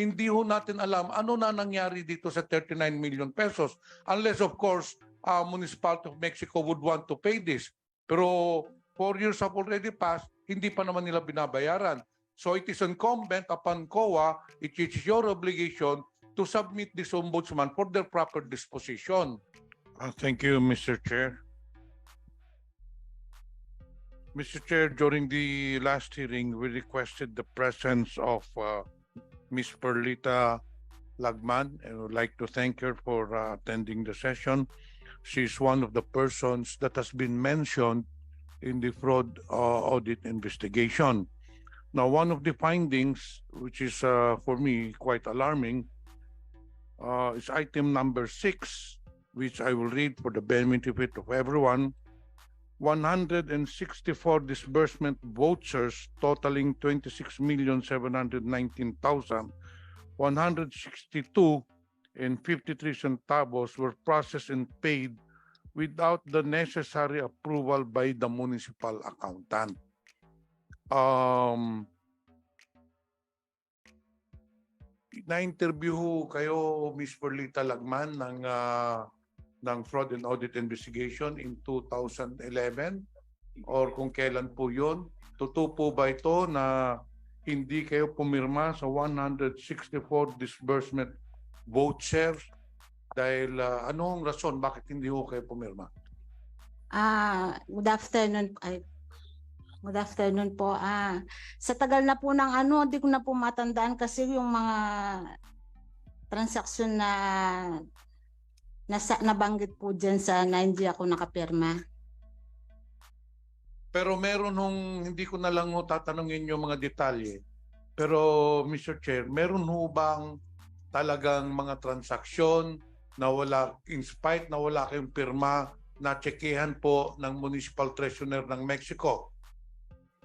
hindi ho natin alam ano na nangyari dito sa 39 million pesos. Unless, of course, Municipality of Mexico would want to pay this. Pero 4 years have already passed, hindi pa naman nila binabayaran. So it is incumbent upon COA, it is your obligation to submit this ombudsman for their proper disposition. Thank you, Mr. Chair. Mr. Chair, during the last hearing, we requested the presence of Ms. Perlita Lagman, and would like to thank her for attending the session. She's one of the persons that has been mentioned in the fraud audit investigation. Now, one of the findings, which is for me quite alarming, is item number 6, which I will read for the benefit of everyone. 164 disbursement vouchers totaling 26,719,162 and 53 centavos were processed and paid without the necessary approval by the municipal accountant. Na-interview kayo, Ms. Perlita Lagman, ng fraud and audit investigation in 2011 or kung kailan po yun. Totoo po ba ito na hindi kayo pumirma sa 164 disbursement vouchers? Dahil anong rason bakit hindi ho kayo pumirma? Good afternoon. Good afternoon po. Sa tagal na po ng hindi ko na po matandaan kasi yung mga transaksyon na nabanggit po dyan na hindi ako nakapirma. Pero meron hindi ko na lang tatanungin yung mga detalye. Pero Mr. Chair, meron ho bang talagang mga transaksyon na wala, in spite na wala kayong pirma, na tsekehan po ng Municipal Treasurer ng Mexico?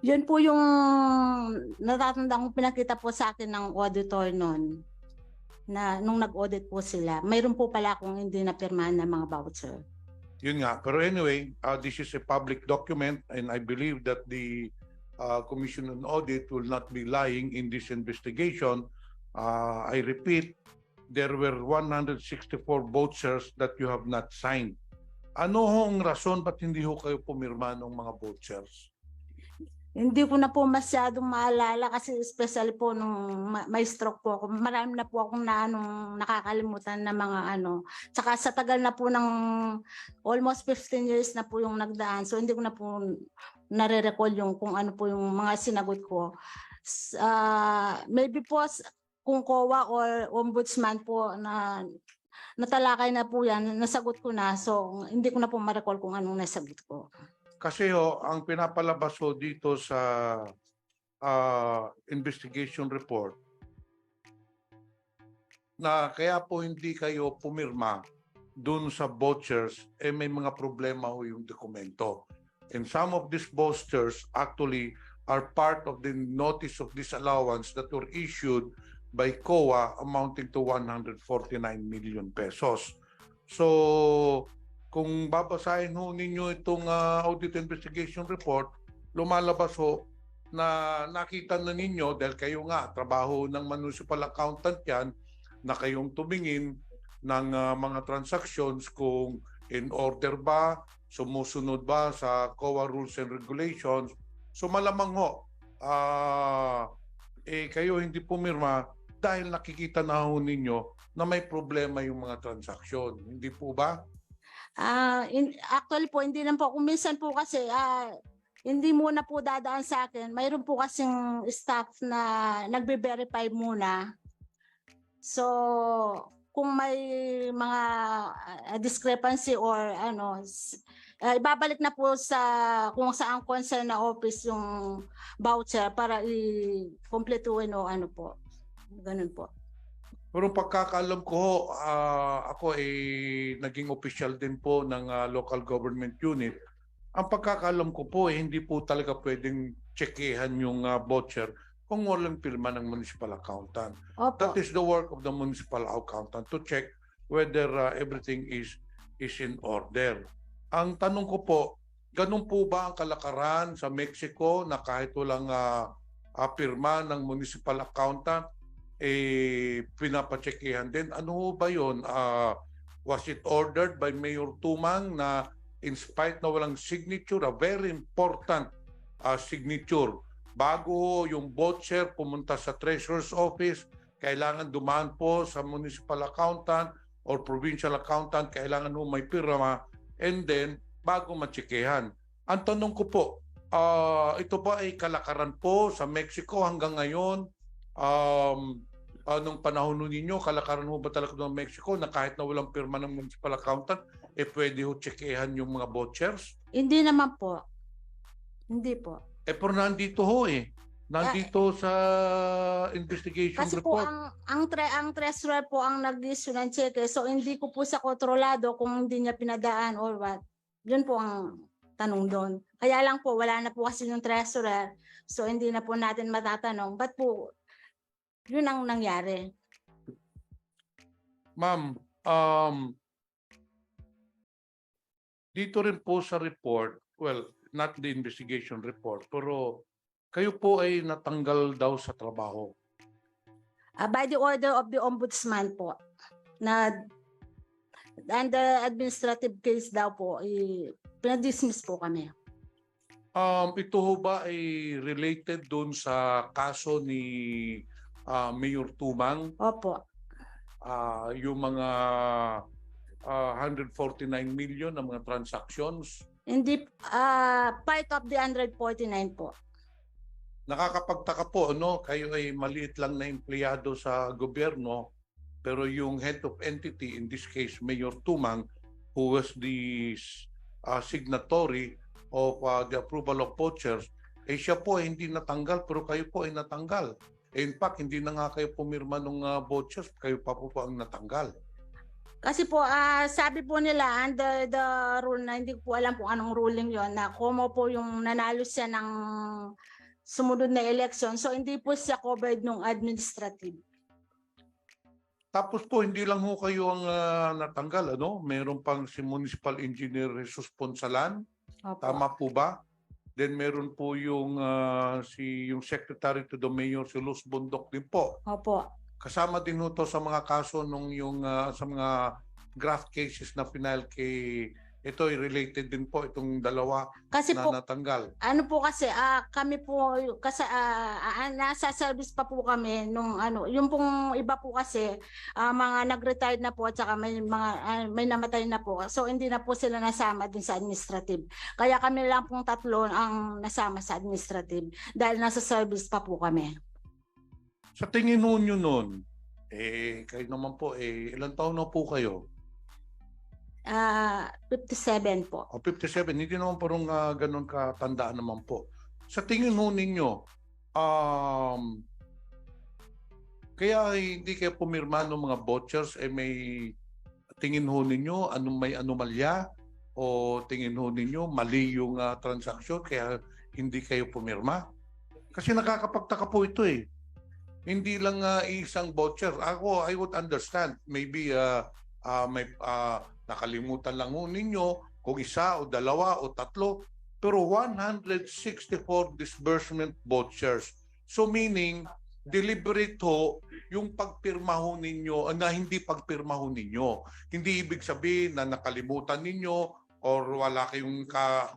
Yun po yung natatandaan kong pinakita po sa akin ng auditor noon. Na nung nag-audit po sila, mayroon po pala akong hindi napirmahan na mga voucher. Yun nga. Pero anyway, this is a public document and I believe that the Commission on Audit will not be lying in this investigation. I repeat, there were 164 vouchers that you have not signed. Ano hong rason ba't hindi ho kayo pumirma ng mga vouchers? Hindi ko na po masyadong maalala kasi especially po nung may stroke po ako. Marami na po akong nakakalimutan na mga Tsaka sa tagal na po ng almost 15 years na po yung nagdaan. So hindi ko na po nare-recall yung kung ano po yung mga sinagot ko. Maybe po kung COA or ombudsman po na natalakay na po yan, nasagot ko na. So hindi ko na po ma-recall kung anong nasagot ko. Kasi ang pinapalabas dito sa investigation report na kaya po hindi kayo pumirma dun sa vouchers, may mga problema yung dokumento. And some of these vouchers actually are part of the notice of disallowance that were issued by COA amounting to 149 million pesos. So, kung babasahin ninyo itong audit investigation report, lumalabas na nakita na ninyo, dahil kayo nga, trabaho ng municipal accountant yan, na kayong tumingin ng mga transactions kung in order ba, sumusunod ba sa COA rules and regulations. So malamang kayo hindi pumirma dahil nakikita na ninyo na may problema yung mga transaksyon. Hindi po ba? Actually po, hindi lang po. Kung minsan po kasi, hindi muna po dadaan sa akin. Mayroon po kasing staff na nagbe-verify muna. So, kung may mga discrepancy or ibabalik na po sa kung saan concern na office yung voucher para i-completuin o po. Ganun po. Pero pagkakaalam ko, ako naging official din po ng local government unit. Ang pagkakaalam ko po, hindi po talaga pwedeng tsekehan yung voucher kung walang pirma ng municipal accountant. Opo. That is the work of the municipal accountant to check whether everything is in order. Ang tanong ko po, ganun po ba ang kalakaran sa Mexico na kahit walang pirma ng municipal accountant, pinapacheckihan din. Ano ho ba yun? Was it ordered by Mayor Tumang na in spite na walang signature, a very important signature, bago yung voucher pumunta sa Treasurer's Office, kailangan dumaan po sa municipal accountant or provincial accountant, kailangan mo may pirma, and then bago matsekehan. Ang tanong ko po, ito ba ay kalakaran po sa Mexico hanggang ngayon? Nung panahon ninyo, kalakaran mo ba talaga ng Mexico na kahit na walang pirma ng municipal accountant, pwede ho tsekehan yung mga vouchers? Hindi naman po. Hindi po. Pero nandito ho nandito sa investigation Kasi po report. ang treasurer po ang nag-issue ng cheque. So hindi ko po sa kontrolado kung hindi niya pinadaan or what. Yun po ang tanong doon. Kaya lang po wala na po kasi yung treasurer. So hindi na po natin matatanong. Ba't po yun ang nangyari? Ma'am, dito rin po sa report, well, not the investigation report, pero kayo po ay natanggal daw sa trabaho. By the order of the ombudsman po, na under administrative case daw po, pinadismiss po kami. Ito ho ba ay related doon sa kaso ni Mayor Tumang? Opo. Yung mga 149 million na mga transactions? Hindi, part of the 149 po. Nakakapagtaka po, kayo ay maliit lang na empleyado sa gobyerno, pero yung head of entity, in this case, Mayor Tumang, who was the signatory of the approval of vouchers, siya po ay hindi natanggal, pero kayo po ay natanggal. In fact, hindi na nga kayo pumirma ng vouchers, kayo pa po ang natanggal. Kasi po, sabi po nila under the rule na hindi ko alam kung anong ruling yon na como po yung nanalo siya ng sumunod na election. So hindi po siya covered nung administrative. Tapos po, hindi lang ho kayo ang natanggal, Meron pang si Municipal Engineer Jesus Ponsalan. Opo. Tama po ba? Then meron po yung yung Secretary to the Mayor, si Luz Bundok din po. Opo. Kasama din ho to sa mga kaso nung yung sa mga graft cases na final kay ito ay related din po itong dalawa Kasi na po, natanggal. ano po kasi kami po kasi nasa service pa po kami nung yung pong iba po kasi mga nag-retired na po at saka may mga may namatay na po. So hindi na po sila nasama din sa administrative. Kaya kami lang pong tatlo ang nasama sa administrative dahil nasa service pa po kami. Sa tingin ho nyo nun, kayo naman po, ilang taon na po kayo? 57 po. 57, hindi naman parang ganun katandaan naman po. Sa tingin ho ninyo, kaya hindi kayo pumirma ng mga vouchers, may tingin ho ninyo may anomalya o tingin ho ninyo mali yung transaksyon kaya hindi kayo pumirma? Kasi nakakapagtaka po ito Hindi lang isang voucher. I would understand. Maybe may nakalimutan lang ho ninyo kung isa o dalawa o tatlo. Pero 164 disbursement vouchers. So meaning, deliberate ho yung pagpirma ho ninyo, na hindi pagpirma ho ninyo. Hindi ibig sabihin na nakalimutan ninyo or wala kayong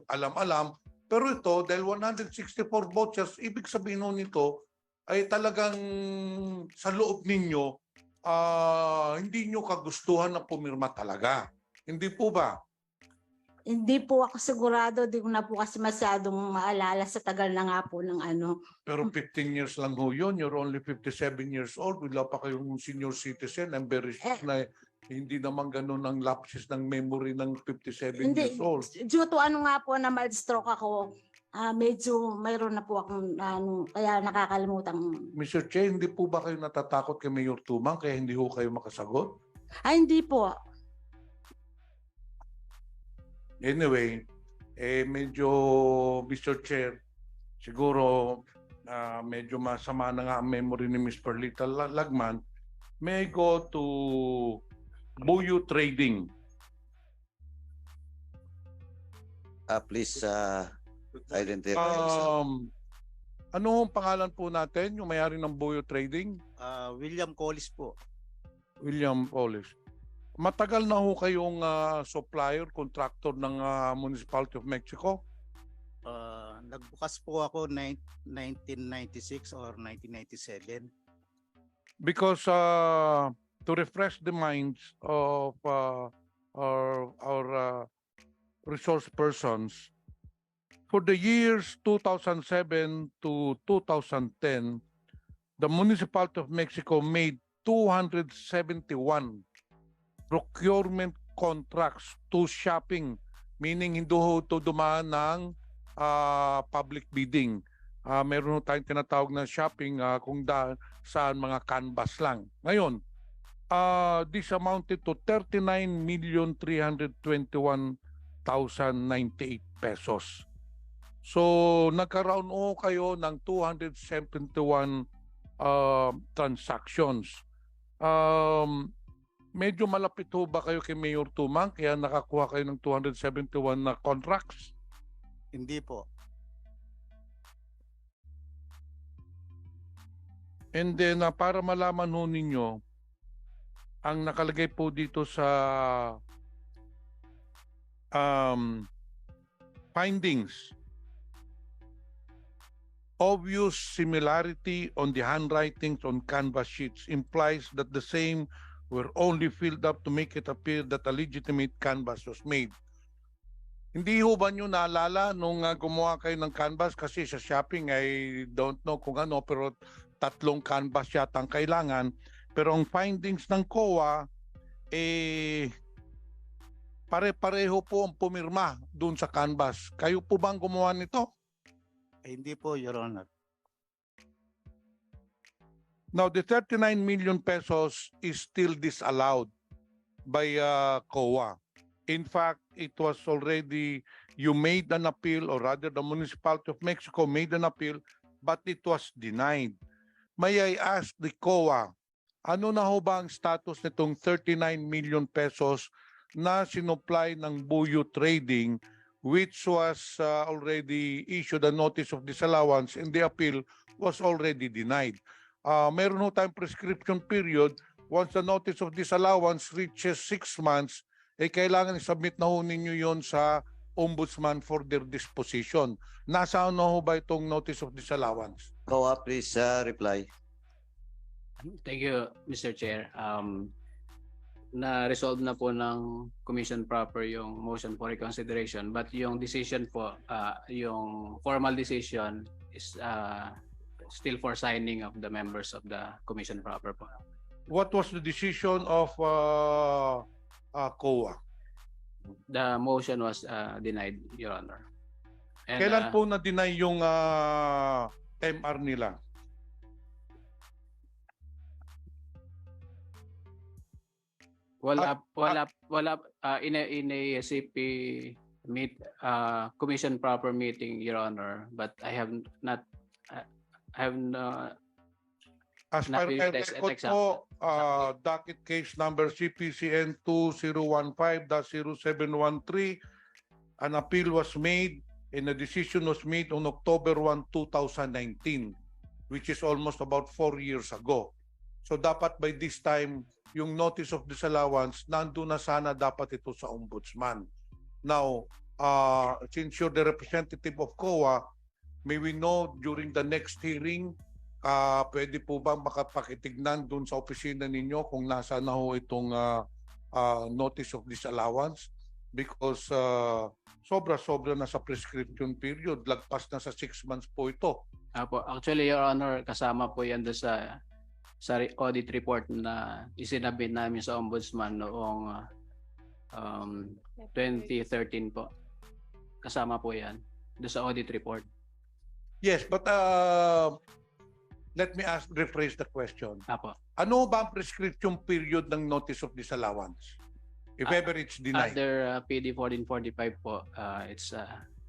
alam-alam. Pero ito, dahil 164 vouchers, ibig sabihin ho nito, ay talagang sa loob ninyo, hindi nyo kagustuhan na pumirma talaga. Hindi po ba? Hindi po ako sigurado, di ko na po kasi masyadong maalala sa tagal na nga po ng Pero 15 years lang ho yun. You're only 57 years old. Wala pa kayong senior citizen. I'm very sure na hindi naman ganun ang lapses ng memory ng 57 years old. Due to nga po na mild stroke ako, medyo mayroon na po akong kaya nakakalimutan. Mr. Che, hindi po ba kayo natatakot kay Mayor Tumang kaya hindi ho kayo makasagot? Hindi po. Anyway, medyo Mr. Chair, siguro medyo masama na nga ang memory ni Ms. Perlita Lagman. May I go to Buyo Trading? Please identify yourself. Ano ang pangalan po natin, yung may-ari ng Buyo Trading? William Collis po. William Polish. Matagal na ho kayong supplier, contractor ng Municipality of Mexico? Nagbukas po ako 1996 or 1997. Because to refresh the minds of our resource persons, for the years 2007 to 2010, the Municipality of Mexico made 271 procurement contracts to shopping, meaning hindi ho ito dumaan ng public bidding. Meron ho tayong tinatawag na shopping kung saan mga canvas lang. Ngayon, this amounted to 39,321,098 pesos. So, nagkaroon ho kayo ng 271 transactions. Medyo malapit ho ba kayo kay Mayor Tumang kaya nakakuha kayo ng 271 na contracts? Hindi po. And then para malaman ho ninyo, ang nakalagay po dito sa findings, obvious similarity on the handwritings on canvas sheets implies that the same were only filled up to make it appear that a legitimate canvas was made. Hindi ho ba nyo naalala nung gumawa kayo ng canvas, kasi sa shopping I don't know kung ano, pero 3 canvas yata ang kailangan. Pero ang findings ng COA, pare-pareho po ang pumirma doon sa canvas. Kayo po bang gumawa nito? Hindi po, Your Honor. Now, the 39 million pesos is still disallowed by COA. In fact, it was already, you made an appeal, or rather the Municipality of Mexico made an appeal, but it was denied. May I ask the COA, ano na ho ba ang status nitong 39 million pesos na sinupply ng Buyo Trading, which was already issued a notice of disallowance and the appeal was already denied? Meron ho tayong prescription period. Once the notice of disallowance reaches 6 months, kailangan i-submit na ho ninyo yon sa Ombudsman for their disposition. Nasaan na ho ba itong notice of disallowance? COA, please reply. Thank you, Mr. Chair. Na-resolve na po ng Commission proper yung motion for reconsideration, but yung decision po, yung formal decision is still for signing of the members of the Commission proper po. What was the decision of COA? The motion was denied, Your Honor. And, Kailan po na-deny yung MR nila? Wala in a CP Commission proper meeting, Your Honor, but I have not As per my record po, docket case number CPCN 2015-0713, an appeal was made and a decision was made on October 1, 2019, which is almost about 4 years ago. So dapat by this time, yung notice of disallowance, nandun na sana dapat ito sa Ombudsman. Now, since you're the representative of COA, may we know during the next hearing, pwede po bang makapakitignan dun sa opisina ninyo kung nasa na ho itong notice of disallowance? Because sobra-sobra na sa prescription period, lagpas na sa 6 months po ito. Actually, Your Honor, kasama po yan doon sa audit report na isinabit namin sa Ombudsman noong 2013 po. Kasama po yan doon sa audit report. Yes, but let me rephrase the question. Apo. Ano ba ang prescription period ng notice of disallowance? If ever it's denied. Under PD 1445 po, it's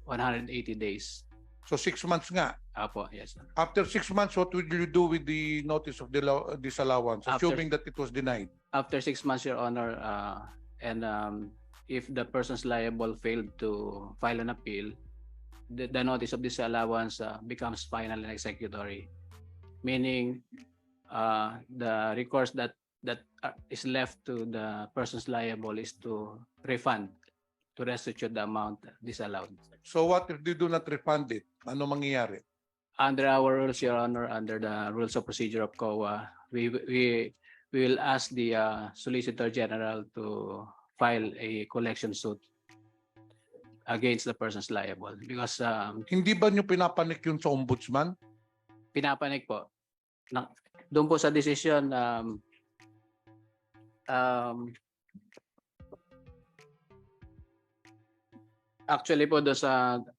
180 days. So 6 months nga. Apo, yes. After 6 months, what will you do with the notice of disallowance, assuming that it was denied? After 6 months, Your Honor, and if the persons liable failed to file an appeal, the notice of disallowance becomes final and executory. Meaning, the recourse that is left to the persons liable is to refund, to restitute the amount disallowed. So what if they do not refund it? Ano mangyayari? Under our rules, Your Honor, under the rules of procedure of COA, we will ask the Solicitor General to file a collection suit against the persons liable because Hindi ba nyo pinapanik yun sa ombudsman? pinapanik po. Doon po sa decision, actually po doon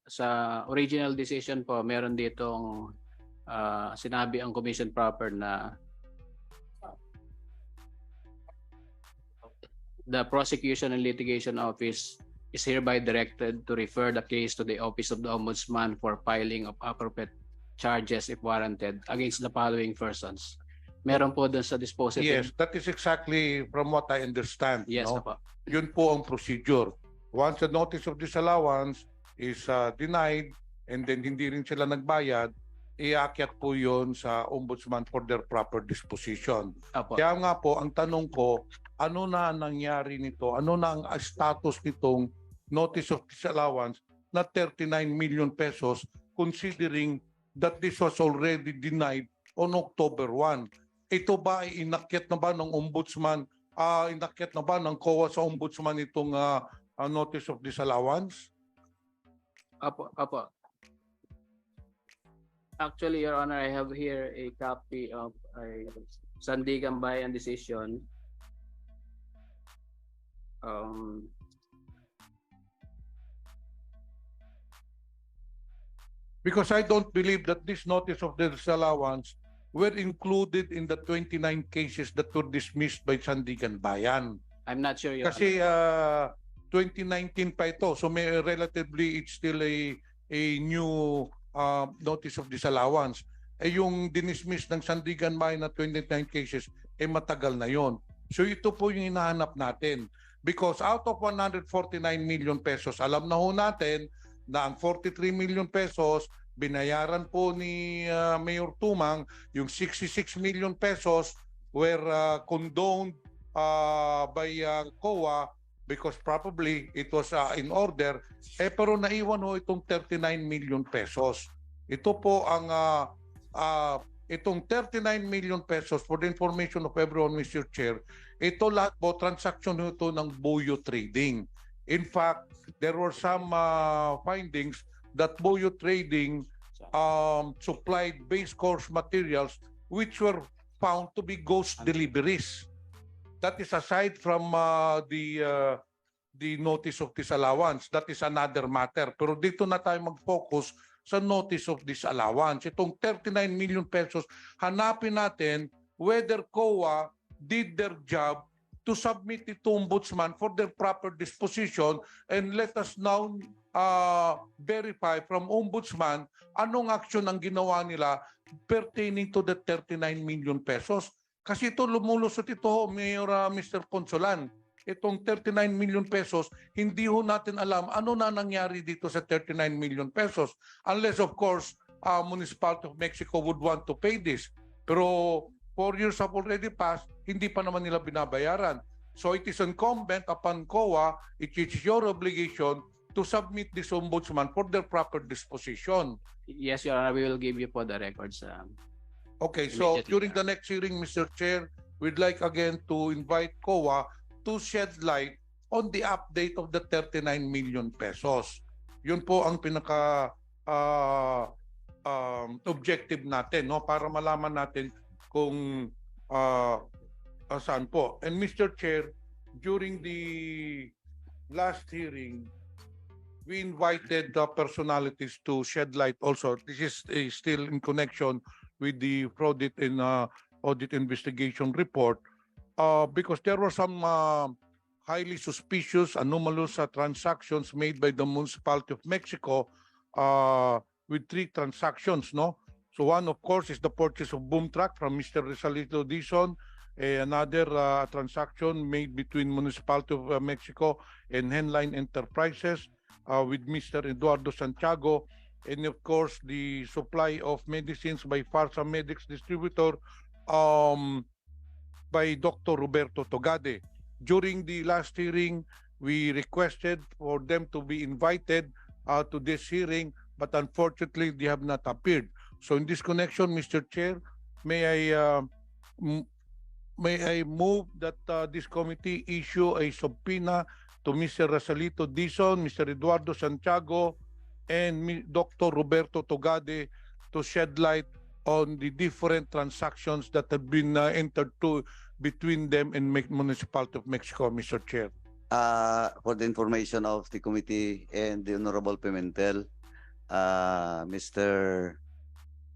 sa original decision po, meron ditong sinabi ang commission proper na the prosecution and litigation office is hereby directed to refer the case to the office of the ombudsman for filing of appropriate charges if warranted against the following persons. Meron po doon sa dispositive. Yes, that is exactly from what I understand. Yes, no? po. Yun po ang procedure. Once the notice of disallowance is denied and then hindi rin sila nagbayad, iakyat po yun sa ombudsman for their proper disposition. Apo. Kaya nga po, ang tanong ko, ano na nangyari nito? Ano na ang status nitong notice of disallowance na 39 million pesos considering that this was already denied on October 1? Ito ba ay inakyat na ba ng ombudsman, inakyat na ba ng COA sa ombudsman itong notice of disallowance? Apo. Actually, Your Honor, I have here a copy of a Sandigan Bayan decision. Because I don't believe that this notice of disallowance were included in the 29 cases that were dismissed by Sandigan Bayan. I'm not sure, Your Honor. Kasi 2019 pa ito. So may relatively it's still a new notice of disallowance. Yung dinismiss ng Sandigan Bayan na 29 cases, matagal na yon. So ito po yung hinahanap natin. Because out of 149 million pesos, alam na ho natin na ang 43 million pesos, binayaran po ni Mayor Tumang, yung 66 million pesos were condoned by COA because probably it was in order, pero naiwan ho itong 39 million pesos. Ito po ang itong 39 million pesos, for the information of everyone, Mr. Chair, ito lahat po transaction ito ng Buyo Trading. In fact, there were some findings that Buyo Trading supplied base course materials which were found to be ghost deliveries. That is aside from the notice of disallowance. That is another matter. Pero dito na tayo mag-focus sa notice of disallowance. Itong 39 million pesos, hanapin natin whether COA did their job to submit it to ombudsman for their proper disposition, and let us now verify from ombudsman anong action ang ginawa nila pertaining to the 39 million pesos. Kasi ito lumulusot ito, Mayor Mr. Consolan. Itong 39 million pesos, hindi ho natin alam ano na nangyari dito sa 39 million pesos. Unless of course, Municipality of Mexico would want to pay this. Pero 4 years have already passed, hindi pa naman nila binabayaran. So it is incumbent upon COA, it is your obligation to submit this ombudsman for their proper disposition. Yes, Your Honor, we will give you po the records. Okay, so Immediately, during the next hearing, Mr. Chair, we'd like again to invite COA to shed light on the update of the 39 million pesos. Yun po ang pinaka objective natin, no, para malaman natin kung saan po. And Mr. Chair, during the last hearing, we invited the personalities to shed light also. This is still in connection with the fraud and audit investigation report, because there were some highly suspicious, anomalous transactions made by the Municipality of Mexico with 3 transactions, no? So one, of course, is the purchase of boom truck from Mr. Rizalito Dizon, another transaction made between Municipality of Mexico and Henline Enterprises with Mr. Eduardo Santiago, and of course, the supply of medicines by Farsa Medics Distributor by Dr. Roberto Togade. During the last hearing, we requested for them to be invited to this hearing, but unfortunately, they have not appeared. So in this connection, Mr. Chair, may I move that this committee issue a subpoena to Mr. Rasalito Dizon, Mr. Eduardo Santiago, and Dr. Roberto Togade to shed light on the different transactions that have been entered to between them and Municipality of Mexico, Mr. Chair. For the information of the committee and the Honorable Pimentel, Mr.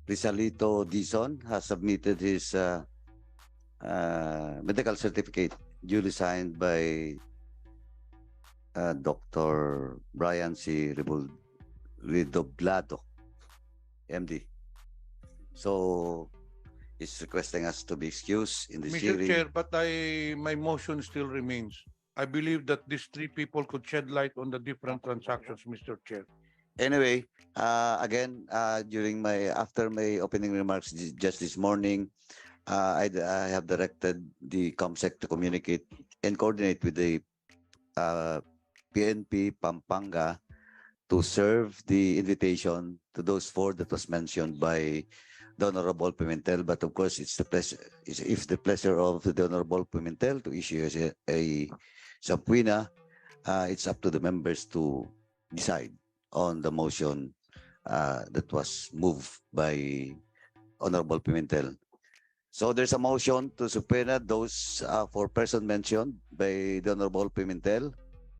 Rizalito Dizon has submitted his medical certificate duly signed by Dr. Brian C. Redoblado, MD. So he's requesting us to be excused in this Mr. hearing. Chair, but my motion still remains. I believe that these three people could shed light on the different transactions, Mr. Chair. Anyway, again, after my opening remarks just this morning, I have directed the COMSEC to communicate and coordinate with the PNP Pampanga to serve the invitation to those four that was mentioned by the Honorable Pimentel. But of course, it's the pleasure of the Honorable Pimentel to issue a subpoena. It's up to the members to decide on the motion that was moved by Honorable Pimentel. So there's a motion to subpoena those four persons mentioned by the Honorable Pimentel.